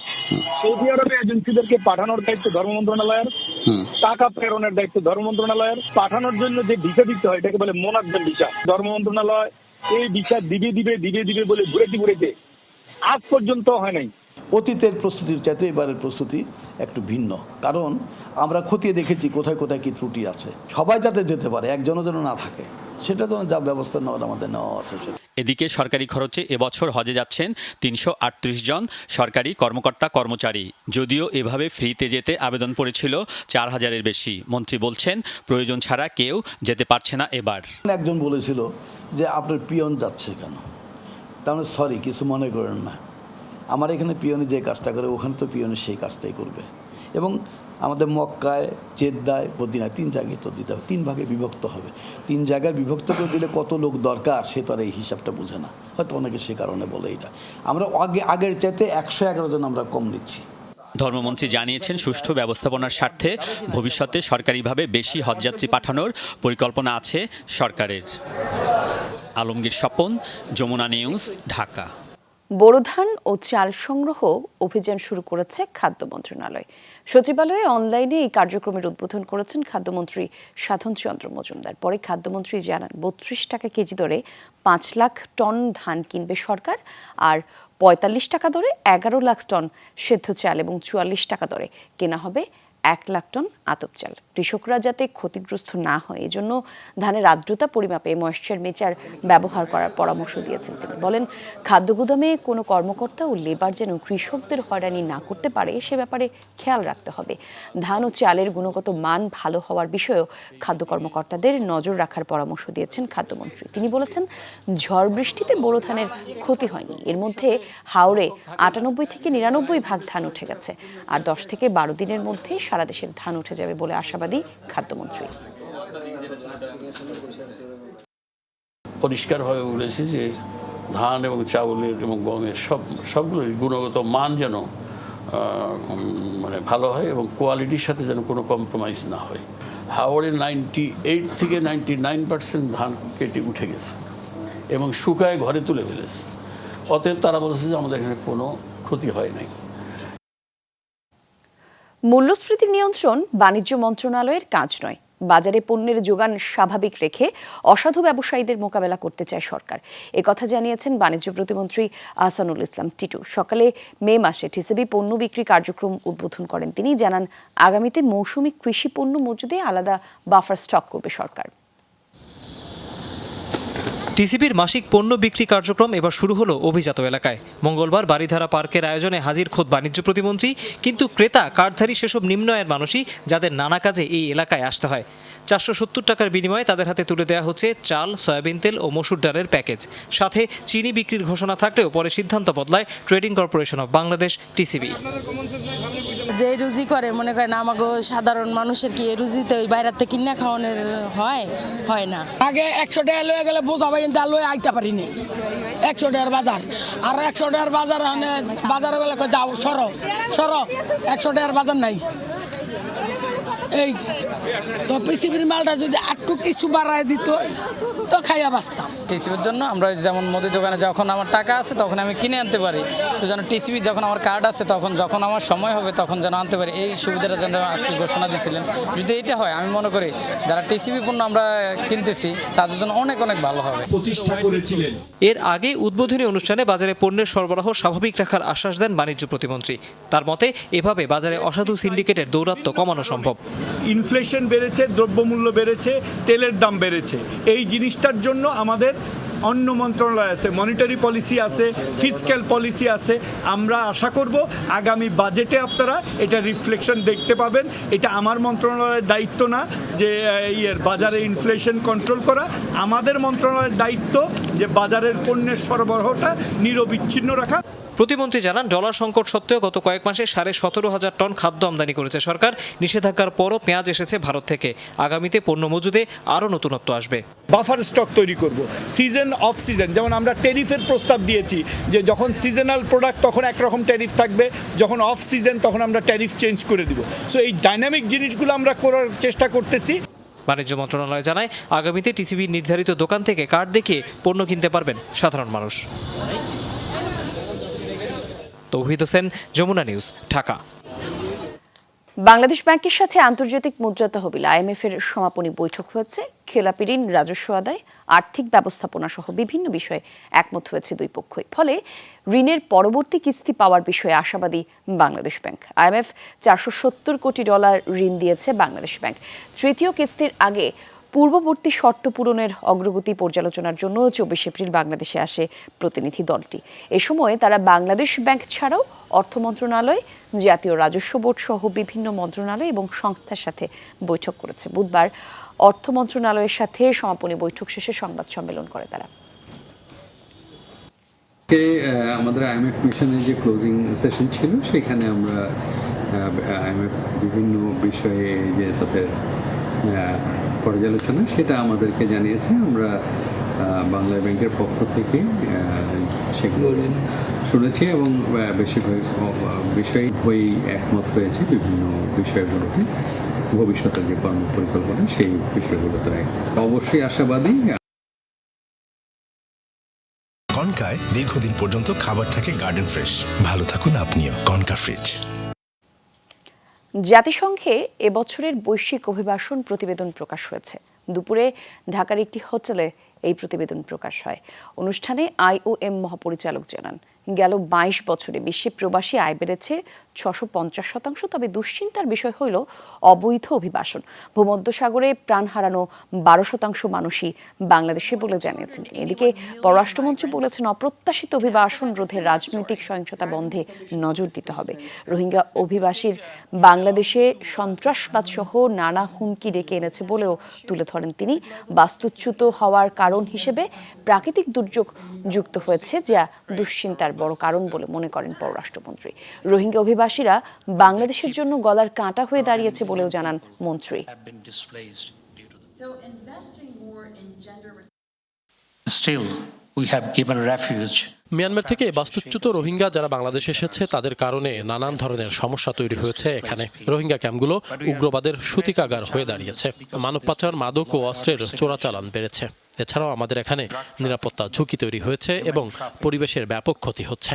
সৌদি আরবে এজেন্সিদেরকে পাঠানোর দায়িত্ব ধর্ম মন্ত্রণালয়ের, টাকা প্রেরণের দায়িত্ব ধর্ম মন্ত্রণালয়ের, পাঠানোর জন্য যে ভিসা দিতে হয় এটাকে বলে মোনাজ্জেম ভিসা। ধর্ম মন্ত্রণালয় এই ভিসা দিবে বলে ঘুরেতে আজ পর্যন্ত হয় নাই। অতীতের প্রস্তুতির চাইতে এবারের প্রস্তুতি একটু ভিন্ন, কারণ আমরা খতিয়ে দেখেছি কোথায় কোথায় কি ত্রুটি আছে। সবাই যাতে যেতে পারে, একজনও যেন না থাকে, সেটা তো যা ব্যবস্থা নেওয়ার আমাদের নেওয়া আছে। এদিকে সরকারি খরচে এবছর হজে যাচ্ছেন ৩৩৮ জন সরকারি কর্মকর্তা কর্মচারী। যদিও এভাবে ফ্রিতে যেতে আবেদন পড়েছিল ৪,০০০-এর বেশি। মন্ত্রী বলছেন প্রয়োজন ছাড়া কেউ যেতে পারছে না এবার। একজন বলেছিল যে আপনার পিয়ন যাচ্ছে কেন, তাহলে সরি কিছু মনে করেন না, আমার এখানে পিয়নে যে কাজটা করে ওখানে তো পিয়নে সেই কাজটাই করবে। এবং আমাদের মক্কায়, জেদ্দায়, মদিনায় 3 জায়গায় তো দিতে হবে, 3 ভাগে বিভক্ত হবে। 3 জায়গায় বিভক্ত করে দিলে কত লোক দরকার সে তো আর এই হিসাবটা বুঝে না, হয়তো অনেকে সে কারণে বলে এটা। আমরা আগের চাইতে 111 জন আমরা কম নিচ্ছি। ধর্মমন্ত্রী জানিয়েছেন সুষ্ঠু ব্যবস্থাপনার স্বার্থে ভবিষ্যতে সরকারিভাবে বেশি হজযাত্রী পাঠানোর পরিকল্পনা আছে সরকারের। আলমগীর স্বপন, যমুনা নিউজ, ঢাকা। বোরো ধান ও চাল সংগ্রহ অভিযান শুরু করেছে খাদ্য মন্ত্রণালয়। সচিবালয়ে অনলাইনে এই কার্যক্রমের উদ্বোধন করেছেন খাদ্যমন্ত্রী সাধন চন্দ্র মজুমদার। পরে খাদ্যমন্ত্রী জানান 32 টাকা কেজি দরে 5 লাখ টন ধান কিনবে সরকার, আর 45 টাকা দরে 11 লাখ টন সেদ্ধ চাল এবং 44 টাকা দরে কেনা হবে 1 লাখ টন আতপ চাল। কৃষকরা যাতে ক্ষতিগ্রস্ত না হয় এজন্য ধানের আর্দ্রতা পরিমাপে ময়েশ্চার মেজার ব্যবহার করার পরামর্শ দিয়েছেন তিনি। বলেন খাদ্য গুদামে কোনো কর্মকর্তা ও লেবার যেন কৃষকদের হয়রানি না করতে পারে সে ব্যাপারে খেয়াল রাখতে হবে। ধান ও চালের গুণগত মান ভালো হওয়ার বিষয়েও খাদ্য কর্মকর্তাদের নজর রাখার পরামর্শ দিয়েছেন খাদ্যমন্ত্রী। তিনি বলেছেন ঝড় বৃষ্টিতে বোরো ধানের ক্ষতি হয়নি, এর মধ্যে হাওড়ে 98 থেকে 99 ভাগ ধান উঠে গেছে, আর 10 থেকে 12 দিনের মধ্যে সারা দেশের ধান উঠে যাবে বলে আশাবাদী খাদ্যমন্ত্রী। পরিষ্কারভাবে বলেছি যে ধান এবং চাউলের এবং গমের সবগুলোর গুণগত মান যেন মানে ভালো হয় এবং কোয়ালিটির সাথে যেন কোনো কম্প্রোমাইজ না হয়। হাওড়ে 98 থেকে 99% ধান কেটে উঠে গেছে এবং শুকায় ঘরে তুলে ফেলেছে। অতএব তারা বলেছে যে আমাদের এখানে কোনো ক্ষতি হয় নাই। মূল্যস্ফীতি নিয়ন্ত্রণ বাণিজ্য মন্ত্রণালয়ের কাজ নয়। বাজারে পণ্যের যোগান স্বাভাবিক রেখে অসাধু ব্যবসায়ীদের মোকাবেলা করতে চায় সরকার। একথা জানিয়েছেন বাণিজ্য প্রতিমন্ত্রী আহসানুল ইসলাম টিটু। সকালে মে মাসে টিসিবি পণ্য বিক্রি কার্যক্রম উদ্বোধন করেন তিনি। জানান আগামীতে মৌসুমি কৃষি পণ্য মজুদে আলাদা বাফার স্টক করবে সরকার। টিসিবির মাসিক পণ্য বিক্রি কার্যক্রম এবার শুরু হলো অভিজাত এলাকায়। মঙ্গলবার বাড়িধারা পার্কের আয়োজনে হাজির খোদ বাণিজ্য প্রতিমন্ত্রী, কিন্তু ক্রেতা কার্ডধারী সেসব নিম্ন আয়ের মানুষই যাদের নানা কাজে এই এলাকায় আসতে হয়। 470 টাকার বিনিময়ে তাদের হাতে তুলে দেওয়া হচ্ছে চাল, সয়াবিন তেল ও মসুর ডালের প্যাকেজ। সাথে চিনি বিক্রির ঘোষণা থাকলেও পরে সিদ্ধান্ত বদলায় trading corporation of Bangladesh TCB. যে রুজি করে মনে করেন আমাকে সাধারণ মানুষের কি রুজিতে ওই বাইরেতে কিনা খাওয়ানোর হয় না। আগে 100 টাকা লয়ে গেলে বোঝাবে কিন্তু লয়ে আইতে পারিনি। 100 টাকার বাজার আর 100 টাকার বাজার বাজারে গেলে যাও সরো 100 টাকার বাজার নাই। এই তো পিসিবির মালটা যদি একটু কিছু বাড়ায় দিত তো খাইয়া বাঁচতাম। টিসিবির জন্য আমরা যেমন মুদি দোকানে যখন আমার টাকা আছে তখন আমি কিনে আনতে পারি, তো যেন টিসিবি যখন আমার কার্ড আছে তখন যখন আমার সময় হবে তখন যেন আনতে পারি, এই সুবিধাটা যেন আজকে ঘোষণা দিয়েছিলেন। যদি এটা হয় আমি মনে করি যারা টিসিবি পণ্য আমরা কিনতেছি তাদের জন্য অনেক অনেক ভালো হবে। প্রতিষ্ঠা করেছিলেন। এর আগে উদ্বোধনী অনুষ্ঠানে বাজারে পণ্যের সরবরাহ স্বাভাবিক রাখার আশ্বাস দেন বাণিজ্য প্রতিমন্ত্রী। তার মতে এভাবে বাজারে অসাধু সিন্ডিকেটের দৌরাত্ম্য কমানো সম্ভব। ইনফ্লেশন বেড়েছে, দ্রব্যমূল্য বেড়েছে, তেলের দাম বেড়েছে, এই জিনিসটার জন্য আমাদের অন্য মন্ত্রণালয় আছে, মনিটারি পলিসি আছে, ফিসক্যাল পলিসি আছে। আমরা আশা করব আগামী বাজেটে আপনারা এটা রিফ্লেকশন দেখতে পাবেন। এটা আমার মন্ত্রণালয়ের দায়িত্ব না যে বাজারে ইনফ্লেশন কন্ট্রোল করা, আমাদের মন্ত্রণালয়ের দায়িত্ব যে বাজারের পণ্যের সরবরাহটা নিরবিচ্ছিন্ন রাখা। প্রতিমন্ত্রী জানান ডলার সংকট সত্ত্বেও গত কয়েক মাসে 17,500 টন খাদ্য আমদানি করেছে সরকার। নিষেধাজ্ঞার পরও পেঁয়াজ এসেছে ভারত থেকে। আগামীতে পণ্য মজুদে আরও নতুনত্ব আসবে। বাফার স্টক তৈরি করব, সিজন অফ সিজন। যেমন আমরা ট্যারিফের প্রস্তাব দিয়েছি যে যখন সিজনাল প্রোডাক্ট তখন একরকম ট্যারিফ থাকবে, যখন অফ সিজন তখন আমরা ট্যারিফ চেঞ্জ করে দিব। সো এই ডাইনামিক জিনিসগুলো আমরা করার চেষ্টা করতেছি। বাণিজ্য মন্ত্রণালয় জানায়, আগামীতে টিসিবি নির্ধারিত দোকান থেকে কার্ড দেখিয়ে পণ্য কিনতে পারবেন সাধারণ মানুষ। তৌহিদ হোসেন, যমুনা নিউজ, ঢাকা। বাংলাদেশ ব্যাংকের সাথে আন্তর্জাতিক মুদ্রা তহবিল IMF এর সমাপনী বৈঠক হয়েছে। খেলাপি ঋণ, রাজস্ব আদায়, আর্থিক ব্যবস্থাপনা সহ বিভিন্ন বিষয়ে একমত হয়েছে দুই পক্ষই। ফলে ঋণের পরবর্তী কিস্তি পাওয়ার বিষয়ে আশাবাদী বাংলাদেশ ব্যাংক। IMF $470 কোটি ঋণ দিয়েছে বাংলাদেশ ব্যাংক। তৃতীয় কিস্তির আগে পূর্ববর্তী শর্ত পূরণের অগ্রগতি পর্যালোচনার জন্য 24 এপ্রিল বাংলাদেশে আসে প্রতিনিধি দলটি। এ সময় তারা বাংলাদেশ ব্যাংক ছাড়াও অর্থ মন্ত্রণালয়, জাতীয় রাজস্ব বোর্ড সহ বিভিন্ন মন্ত্রণালয় এবং সংস্থার সাথে বৈঠক করেছে। বুধবার অর্থ মন্ত্রণালয়ের সাথে সমাপনী বৈঠক শেষে সংবাদ সম্মেলন করে তারা। আমাদের IMF মিশনের যে ক্লোজিং সেশন ছিল সেখানে আমরা IMF বিভিন্ন বিষয়ে যে তাদের পর্যালোচনা সেটা আমাদেরকে জানিয়েছে। আমরা বাংলা ব্যাংকের পক্ষ থেকে সেগুলো শুনেছি এবং বেশিরভাগ বিষয়ে একমত হয়েছে। বিভিন্ন বিষয়গুলোতে ভবিষ্যতের যে কর্ম পরিকল্পনা সেই বিষয়গুলোতে অবশ্যই আশাবাদী। কনকায় দীর্ঘদিন পর্যন্ত খাবার থাকে গার্ডেন ফ্রেশ। ভালো থাকুন আপনিও। Concha fridge. জাতিসংঘে এবছরের বৈশ্বিক অভিবাসন প্রতিবেদন প্রকাশ হয়েছে। দুপুরে ঢাকার একটি হোটেলে এই প্রতিবেদন প্রকাশ হয়। অনুষ্ঠানে IOM মহাপরিচালক জানান, গেল 22 বছরে বিশ্বে প্রবাসী আয় বেড়েছে 650%। তবে দুশ্চিন্তার বিষয় হইল অবৈধ অভিবাসন। ভূমধ্যসাগরে প্রাণ হারানো 12% মানুষই বাংলাদেশে বলে জানিয়েছেন তিনি। এদিকে পররাষ্ট্রমন্ত্রী বলেছেন, অপ্রত্যাশিত অভিবাসন রোধে রাজনৈতিক সহিংসতা বন্ধে নজর দিতে হবে। রোহিঙ্গা অভিবাসীর বাংলাদেশে সন্ত্রাসবাদ সহ নানা হুমকি ডেকে এনেছে বলেও তুলে ধরেন তিনি। বাস্তুচ্যুত হওয়ার কারণ হিসেবে প্রাকৃতিক দুর্যোগ যুক্ত হয়েছে, যা দুশ্চিন্তার বড় কারণ বলে মনে করেন পররাষ্ট্রমন্ত্রী। রোহিঙ্গা অভিবাসীরা বাংলাদেশের জন্য গলার কাঁটা হয়ে দাঁড়িয়েছে বলেও জানান মন্ত্রী। মিয়ানমার থেকে বাস্তুচ্যুত রোহিঙ্গা যারা বাংলাদেশে এসেছে তাদের কারণে নানান ধরনের সমস্যা তৈরি হয়েছে। এখানে রোহিঙ্গা ক্যাম্পগুলো উগ্রবাদের সূতিকাগার হয়ে দাঁড়িয়েছে। মানব পাচার, মাদক ও অস্ত্রের চোরাচালান বেড়েছে। এছাড়াও আমাদের এখানে নিরাপত্তা ঝুঁকি তৈরি হয়েছে এবং পরিবেশের ব্যাপক ক্ষতি হচ্ছে।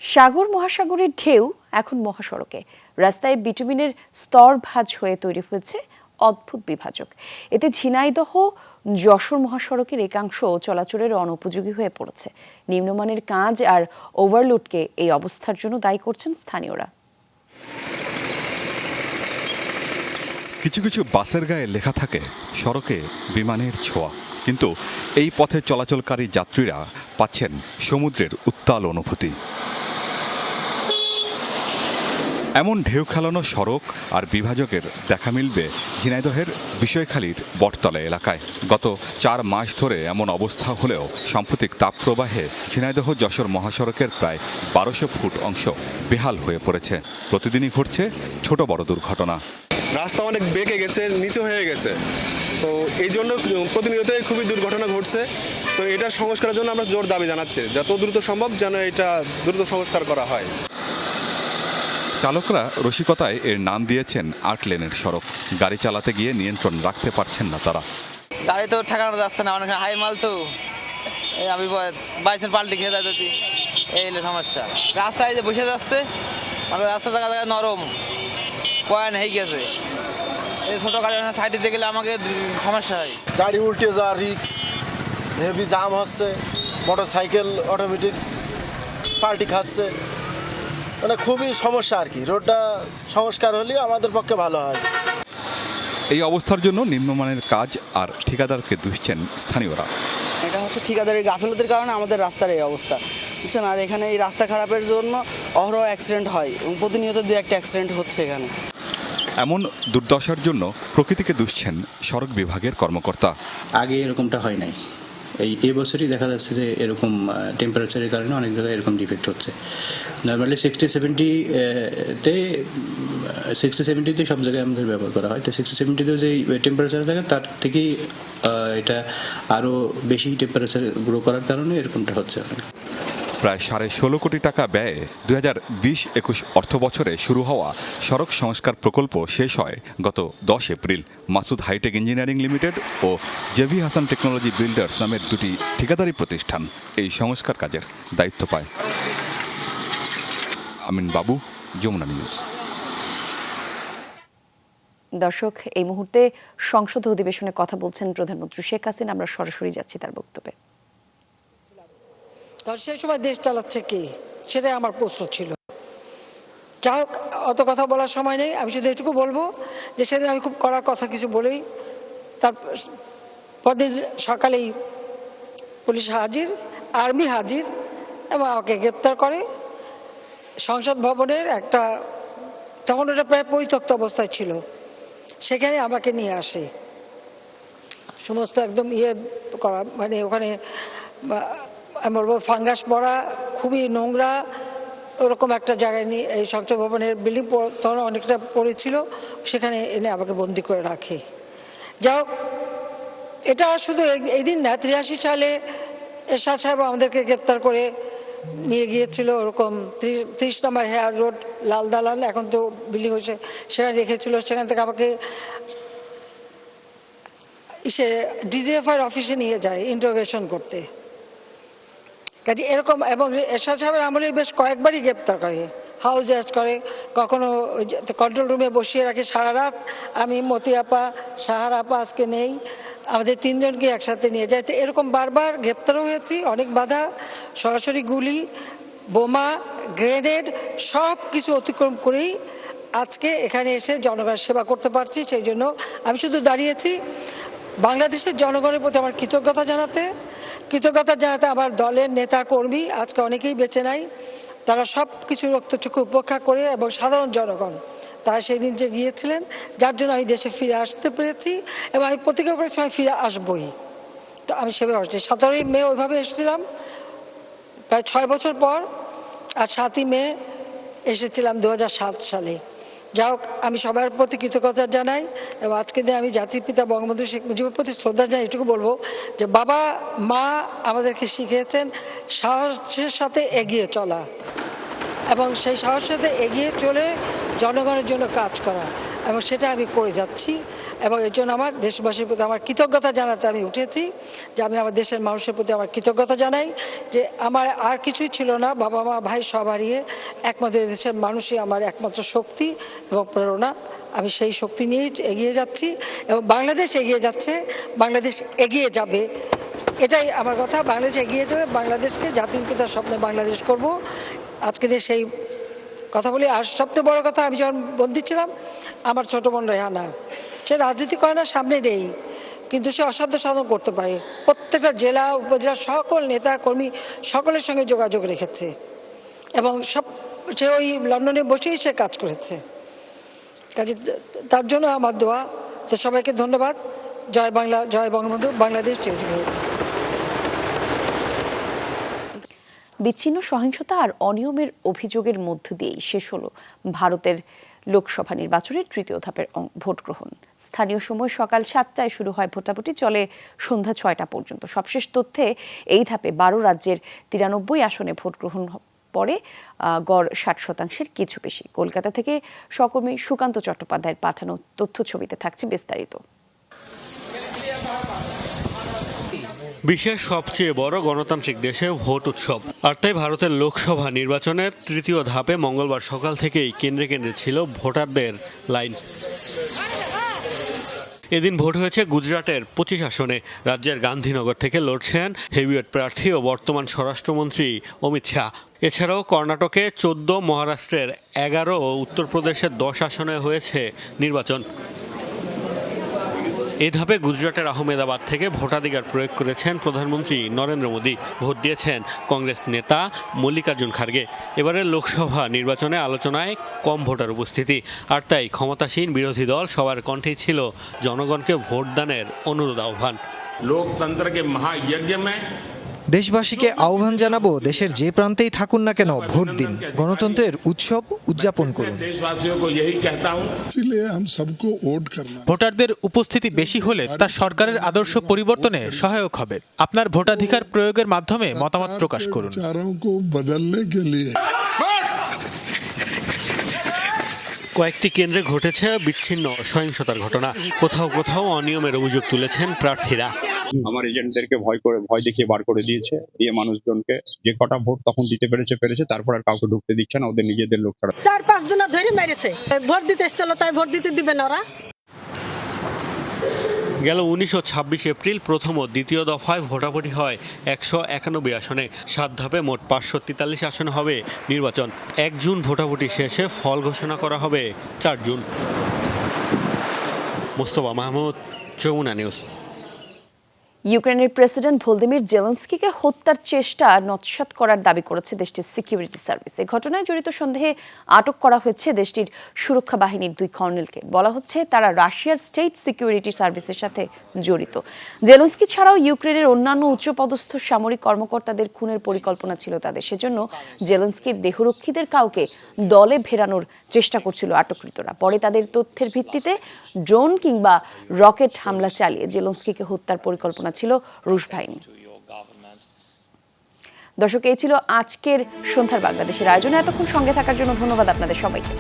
সাগর মহাসাগরের ঢেউ এখন মহাসড়কে। রাস্তায় বিটুমিনের স্তর ভাঁজ হয়ে তৈরি হয়েছে অদ্ভুত বিভাজক। এতে ঝিনাইদহ যশোর মহাসড়কের একাংশ চলাচলের অনুপযোগী হয়ে পড়েছে। নিম্নমানের কাজ আর ওভারলোডকে এই অবস্থার জন্য দায়ী করছেন স্থানীয়রা। কিছু কিছু বাসের গায়ে লেখা থাকে সড়কে বিমানের ছোঁয়া, কিন্তু এই পথে চলাচলকারী যাত্রীরা পাচ্ছেন সমুদ্রের উত্তাল অনুভূতি। এমন ঢেউ খেলানো সড়ক আর বিভাজকের দেখা মিলবে ঝিনাইদহের বিষয়খালীর বটতলা এলাকায়। গত 4 মাস ধরে এমন অবস্থা হলেও সাম্প্রতিক তাপপ্রবাহে ঝিনাইদহ যশোর মহাসড়কের প্রায় 1200 ফুট অংশ বেহাল হয়ে পড়েছে। প্রতিদিনই ঘটছে ছোট বড় দুর্ঘটনা। রাস্তা অনেক বেঁকে গেছে, নিচু হয়ে গেছে, তো এই জন্য প্রতিনিয়তই খুবই দুর্ঘটনা ঘটছে। তো এটা সংস্কারের জন্য আমরা জোর দাবি জানাচ্ছি, যত দ্রুত সম্ভব যেন এটা দ্রুত সংস্কার করা হয়। চালকরা রসিকতায় এর নাম দিয়েছেন 8 লেনের সড়ক। গাড়ি চালাতে গিয়ে নিয়ন্ত্রণ রাখতে পারছেন না তারা। গাড়ি তো ঠেকানো যাচ্ছে না, অনেক হাই মাল তো, আমি বাইসের পাল্টি খেয়ে যাই, এই হলো সমস্যা। রাস্তায় যে বসে যাচ্ছে, রাস্তা জায়গা জায়গায় নরম পয়েন্ট হয়ে গেছে। এই ছোটো গাড়ি সাইডে দিয়ে গেলে আমাকে সমস্যা হয়। গাড়ি উল্টে যাওয়ার রিক্স, হেভি জাম হচ্ছে, মোটর সাইকেল অটোমেটিক পাল্টি খাচ্ছে, মানে খুবই সমস্যা আর কি। রোডটা সংস্কার হলে আমাদের পক্ষে ভালো হয়। এই অবস্থার জন্য নিম্নমানের কাজ আর ঠিকাদারকে দুষছেন স্থানীয়রা। এটা হচ্ছে ঠিকাদারের গাফিলতির কারণে আমাদের রাস্তার এই অবস্থা, বুঝছেন। আর এখানে এই রাস্তা খারাপের জন্য অহরহ অ্যাক্সিডেন্ট হয় এবং প্রতিনিয়ত 2-1টা অ্যাক্সিডেন্ট হচ্ছে এখানে। এমন দুর্দশার জন্য প্রকৃতিকে দুষছেন সড়ক বিভাগের কর্মকর্তা। আগে এরকমটা হয় নাই, এই বছরই দেখা যাচ্ছে যে এরকম টেম্পারেচারের কারণে অনেক জায়গায় এরকম ডিফেক্ট হচ্ছে। নর্মালি 60-70তে সব জায়গায় আমাদের ব্যবহার করা হয়। তো 60-70তেও যে টেম্পারেচার থাকে তার থেকেই এটা আরও বেশি টেম্পারেচার গ্রো করার কারণে এরকমটা হচ্ছে। প্রায় 16.5 কোটি টাকা ব্যয়ে 2020-21 অর্থ বছরে শুরু হওয়া সড়ক সংস্কার প্রকল্প শেষ হয় গত 10 April. Masud hi tech engineering limited ও জেভি হাসান টেকনোলজি বিল্ডার্স নামের দুটি ঠিকাদারি প্রতিষ্ঠান এই সংস্কার কাজের দায়িত্ব পায়। আমিন বাবু, যমুনা নিউজ। দর্শক, এই মুহূর্তে সংসদ অধিবেশনে কথা বলছেন প্রধানমন্ত্রী শেখ হাসিনা। আমরা সরাসরি যাচ্ছি তার বক্তব্যে। কারণ সেই সময় দেশ চালাচ্ছে কে, সেটাই আমার প্রশ্ন ছিল। যাই হোক, অত কথা বলার সময় নেই। আমি শুধু এটুকু বলবো যে সেদিন আমি খুব কড়া কথা কিছু বলেই তার পরদিন সকালেই পুলিশ হাজির, আর্মি হাজির এবং আমাকে গ্রেপ্তার করে। সংসদ ভবনের একটা, তখন ওটা প্রায় পরিত্যক্ত অবস্থায় ছিল, সেখানে আমাকে নিয়ে আসে। সমস্ত একদম করা, মানে ওখানে আমি বলবো ফাঙ্গাস পড়া, খুবই নোংরা, ওরকম একটা জায়গায় নিয়ে এই সংসদ ভবনের বিল্ডিং তখন অনেকটা পড়েছিল, সেখানে এনে আমাকে বন্দি করে রাখে। যাই হোক, এটা শুধু এই দিন না, 83 সালে এরশাদ সাহেব আমাদেরকে গ্রেপ্তার করে নিয়ে গিয়েছিল ওরকম 30 নম্বর হেয়ার রোড, লাল দালান, এখন তো বিল্ডিং হয়েছে, সেখানে রেখেছিল। সেখান থেকে আমাকে ডিজিএফআই অফিসে নিয়ে যায় ইন্টারোগেশন করতে। কাজে এরকম, এবং এরশাদ সাহেবের আমলে বেশ কয়েকবারই গ্রেপ্তার করে, হাউস অ্যারেস্ট করে, কখনো কন্ট্রোল রুমে বসিয়ে রাখে সারা রাত। আমি, মতি আপা, সাহারা আপা আজকে নেই, আমাদের তিনজনকে একসাথে নিয়ে যায়। তো এরকম বারবার গ্রেপ্তারও হয়েছি, অনেক বাধা, সরাসরি গুলি, বোমা, গ্রেনেড সব কিছু অতিক্রম করেই আজকে এখানে এসে জনগণের সেবা করতে পারছি। সেই জন্য আমি শুধু দাঁড়িয়েছি বাংলাদেশের জনগণের প্রতি আমার কৃতজ্ঞতা জানাতে আমার দলের নেতা কর্মী আজকে অনেকেই বেঁচে নাই, তারা সব কিছু রক্তচক্ষু উপেক্ষা করে, এবং সাধারণ জনগণ তারা সেই দিন যে গিয়েছিলেন, যার জন্য আমি দেশে ফিরে আসতে পেরেছি, এবং আমি প্রতিজ্ঞা করেছি আমি ফিরে আসবই। তো আমি সেভাবে আসছি। 17ই মে ওইভাবে এসেছিলাম প্রায় 6 বছর পর, আর 7ই মে এসেছিলাম 2007 সালে। যাই হোক, আমি সবার প্রতি কৃতজ্ঞতা জানাই, এবং আজকে দিনে আমি জাতির পিতা বঙ্গবন্ধু শেখ মুজিবের প্রতি শ্রদ্ধা জানাই। এটুকু বলবো যে বাবা মা আমাদেরকে শিখিয়েছেন সাহসের সাথে এগিয়ে চলা, এবং সেই সাহসের সাথে এগিয়ে চলে জনগণের জন্য কাজ করা, এবং সেটা আমি করে যাচ্ছি। এবং এর জন্য আমার দেশবাসীর প্রতি আমার কৃতজ্ঞতা জানাতে আমি উঠেছি, যে আমি আমার দেশের মানুষের প্রতি আমার কৃতজ্ঞতা জানাই, যে আমার আর কিছুই ছিল না, বাবা মা ভাই সব হারিয়ে একমাত্র দেশের মানুষই আমার একমাত্র শক্তি এবং প্রেরণা। আমি সেই শক্তি নিয়েই এগিয়ে যাচ্ছি, এবং বাংলাদেশ এগিয়ে যাচ্ছে, বাংলাদেশ এগিয়ে যাবে, এটাই আমার কথা। বাংলাদেশ এগিয়ে যাবে, বাংলাদেশকে জাতির পিতার স্বপ্নে বাংলাদেশ করব। আজকে দিয়ে সেই কথা বলি। আর সবচেয়ে বড় কথা, আমি যখন বন্দী ছিলাম, আমার ছোট বোন রেহানা, সে রাজনীতি করে না, সামনে নেই, কিন্তু সে অসাধ্য সাধন করতে পারে। প্রত্যেকটা জেলা উপজেলা সকল নেতা কর্মী সকলের সঙ্গে যোগাযোগ রেখেছে, এবং সে ওই লন্ডনে বসেই সে কাজ করেছে। কাজে তার জন্য আমার দোয়া। তো সবাইকে ধন্যবাদ। জয় বাংলা, জয় বঙ্গবন্ধু, বাংলাদেশ চিরজীবী। বিচ্ছিন্ন সহিংসতা আর অনিয়মের অভিযোগের মধ্য দিয়েই শেষ হলো ভারতের লোকসভা নির্বাচনের 3য় ধাপের ভোট গ্রহণ। স্থানীয় সময় সকাল 7টায় শুরু হয় ভোটাভুটি, চলে সন্ধ্যা 6টা পর্যন্ত। সবশেষ তথ্যে এই ধাপে 12 রাজ্যের 93 আসনে ভোট গ্রহণ পরে গড় 60% কিছু বেশি। কলকাতা থেকে সহকর্মী সুকান্ত চট্টোপাধ্যায়ের পাঠানো তথ্য ছবিতে থাকছে বিস্তারিত। বিশ্বের সবচেয়ে বড় গণতান্ত্রিক দেশে ভোট উৎসব, আর তাই ভারতের লোকসভা নির্বাচনের 3য় ধাপে মঙ্গলবার সকাল থেকেই কেন্দ্রে কেন্দ্রে ছিল ভোটারদের লাইন। এদিন ভোট হয়েছে গুজরাটের 25 আসনে। রাজ্যের গান্ধীনগর থেকে লড়ছেন হেভিওয়েট প্রার্থী ও বর্তমান স্বরাষ্ট্রমন্ত্রী অমিত শাহ। এছাড়াও কর্ণাটকে 14, মহারাষ্ট্রের 11 ও উত্তরপ্রদেশের 10 আসনে হয়েছে নির্বাচন। এই ধাপে গুজরাটের আহমেদাবাদ থেকে ভোটাধিকার প্রয়োগ করেছেন প্রধানমন্ত্রী নরেন্দ্র মোদী। ভোট দিয়েছেন কংগ্রেস নেতা মল্লিকার্জুন খার্গে। এবারের লোকসভা নির্বাচনে আলোচনায় কম ভোটার উপস্থিতি, আর তাই ক্ষমতাসীন বিরোধী দল সবার কণ্ঠেই ছিল জনগণকে ভোটদানের অনুরোধ আহ্বান। लोकतंत्र के महायज्ञ में দেশবাসীকে আহ্বান জানাবো, দেশের যে প্রান্তেই থাকুন না কেন ভোট দিন, গণতন্ত্রের উৎসব উদযাপন করুন। ভোটারদের উপস্থিতি বেশি হলে তা সরকারের আদর্শ পরিবর্তনে সহায়ক হবে। আপনার ভোটাধিকার প্রয়োগের মাধ্যমে মতামত প্রকাশ করুন। কয়েকটি কেন্দ্রে ঘটেছে বিচ্ছিন্ন সহিংসতার ঘটনা, কোথাও কোথাও অনিয়মের অভিযোগ তুলেছেন প্রার্থীরা। আমার এজেন্টদেরকে ভয় দেখিয়ে বার করে দিয়েছে, দিয়ে মানুষজনকে যে কটা ভোট তখন দিতে পেরেছে তারপর আর কাউকে ঢুকতে দিচ্ছে না, ওদের নিজেদের লোক ছাড়া। 4-5 জন ধরে মেরেছে, ভোট দিতে এসেছিল তাই ভোট দিতে দিবে না ওরা। গেল 19 ও 26 এপ্রিল প্রথম ও দ্বিতীয় দফায় ভোটাভুটি হয় 191 আসনে। 7 ধাপে মোট 543 আসনে হবে নির্বাচন। 1 জুন ভোটাভুটি শেষে ফল ঘোষণা করা হবে 4 জুন। মোস্তফা মাহমুদ, যমুনা নিউজ। ইউক্রেনের প্রেসিডেন্ট ভলোদিমির জেলেনস্কিকে হত্যার চেষ্টা নস্যাৎ করার দাবি করেছে দেশটির সিকিউরিটি সার্ভিস। এই ঘটনায় জড়িত সন্দেহে আটক করা হয়েছে দেশটির সুরক্ষা বাহিনীর 2 কর্নেলকে। বলা হচ্ছে তারা রাশিয়ার স্টেট সিকিউরিটি সার্ভিসের সাথে জড়িত। জেলেনস্কি ছাড়াও ইউক্রেনের অন্যান্য উচ্চপদস্থ সামরিক কর্মকর্তাদের খুনের পরিকল্পনা ছিল তাদের। সেজন্য জেলেনস্কির দেহরক্ষীদের কাউকে দলে ভেড়ানোর চেষ্টা করছিল আটককৃতরা। পরে তাদের তথ্যের ভিত্তিতে ড্রোন কিংবা রকেট হামলা চালিয়ে জেলেনস্কিকে হত্যার পরিকল্পনা ছিল রুশ বাহিনী। দর্শক, এই ছিল আজকের সন্ধ্যার বাংলাদেশের আয়োজনে। এতক্ষণ সঙ্গে থাকার জন্য ধন্যবাদ আপনাদের সবাইকে।